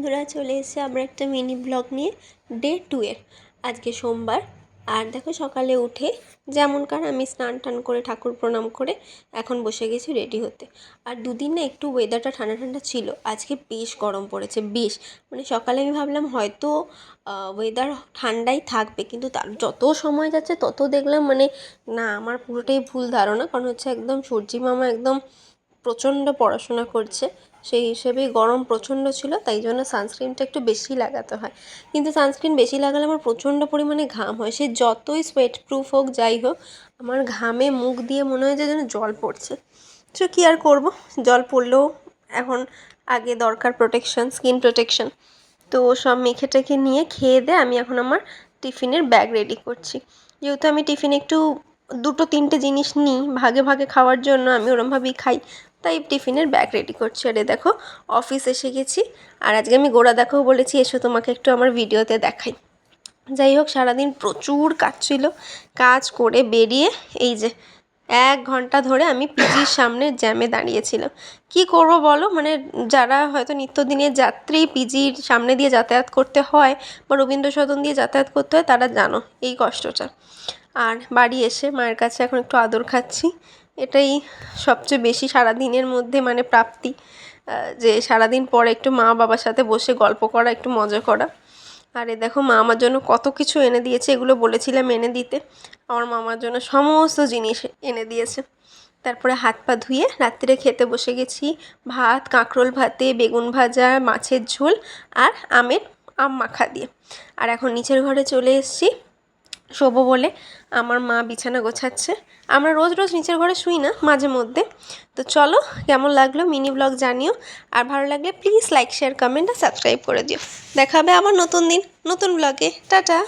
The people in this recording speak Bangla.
বন্ধুরা, চলে এসেছে আমরা একটা মিনি ব্লগ নিয়ে ডে 2 এর। আজকে সোমবার। আর দেখো, সকালে উঠে যেমনকার আমি স্নান টান করে ঠাকুর প্রণাম করে এখন বসে গেছি রেডি হতে। আর দুদিন না একটু ওয়েদারটা ঠান্ডা ঠান্ডা ছিল, আজকে বেশ গরম পড়েছে, বেশ। মানে সকালে আমি ভাবলাম হয়তো ওয়েদার ঠান্ডাই থাকবে, কিন্তু তার যত সময় যাচ্ছে তত দেখলাম না, আমার পুরোটাই ভুল ধারণা। কারণ হচ্ছে একদম সূর্যি মামা একদম প্রচণ্ড পড়াশোনা করছে, সেই হিসেবেই গরম প্রচণ্ড ছিল, তাই জন্য সানস্ক্রিনটা একটু বেশি লাগাতে হয়। কিন্তু সানস্ক্রিন বেশি লাগালে আমার প্রচণ্ড পরিমাণে ঘাম হয়, সে যতই সোয়েট প্রুফ হোক যাই হোক, আমার ঘামে মুখ দিয়ে মনে হয় যেন জল পড়ছে। তো কী আর করবো, জল পড়লেও এখন আগে দরকার প্রোটেকশন, স্কিন প্রোটেকশন। তো সব মেখে টেখে নিয়ে খেয়ে দিয়ে আমি এখন আমার টিফিনের ব্যাগ রেডি করছি। যেহেতু আমি টিফিনে একটু 2-3টে জিনিস নিই ভাগে ভাগে খাওয়ার জন্য, আমি ওরমভাবেই খাই, তাই টিফিনের ব্যাগ রেডি করছি। আরে দেখো, অফিস এসে গেছি। আর আজকে আমি গোড়া দেখাও বলেছি, এসো তোমাকে একটু আমার ভিডিওতে দেখাই। যাই হোক, সারাদিন প্রচুর কাজ ছিল, কাজ করে বেরিয়ে এই যে 1 ঘন্টা ধরে আমি পিজির সামনে জ্যামে দাঁড়িয়েছিলাম। কি করব বলো, যারা হয়তো নিত্যদিনের যাত্রী পিজির সামনে দিয়ে যাতায়াত করতে হয় বা রবীন্দ্র সদন দিয়ে যাতায়াত করতে হয়, তারা জানো এই কষ্টটা। আর বাড়ি এসে মায়ের কাছে এখন একটু আদর খাচ্ছি, এটাই সবচেয়ে বেশি সারাদিনের মধ্যে প্রাপ্তি, যে সারাদিন পরে একটু মা বাবার সাথে বসে গল্প করা, একটু মজা করা। আর এ দেখো, মা আমার জন্য কত কিছু এনে দিয়েছে, এগুলো বলেছিলাম এনে দিতে, আমার মা আমার জন্য সমস্ত জিনিস এনে দিয়েছে। তারপরে হাত পা ধুয়ে রাত্রে খেতে বসে গেছি। ভাত, কাঁকরোল ভাতে, বেগুন ভাজা, মাছের ঝোল আর আম মাখা দিয়ে। আর এখন নিচের ঘরে চলে এসেছি শোবো বলে। আমার মা বিছানা গোছাচ্ছে। আমরা রোজ রোজ নিচের ঘরে শুই না, মাঝে মধ্যে। তো চলো, কেমন লাগলো মিনি ব্লগ জানিও। আর ভালো লাগলে প্লিজ লাইক, শেয়ার, কমেন্ট আর সাবস্ক্রাইব করে দিও। দেখা হবে আবার নতুন দিন নতুন ব্লগে। টাটা।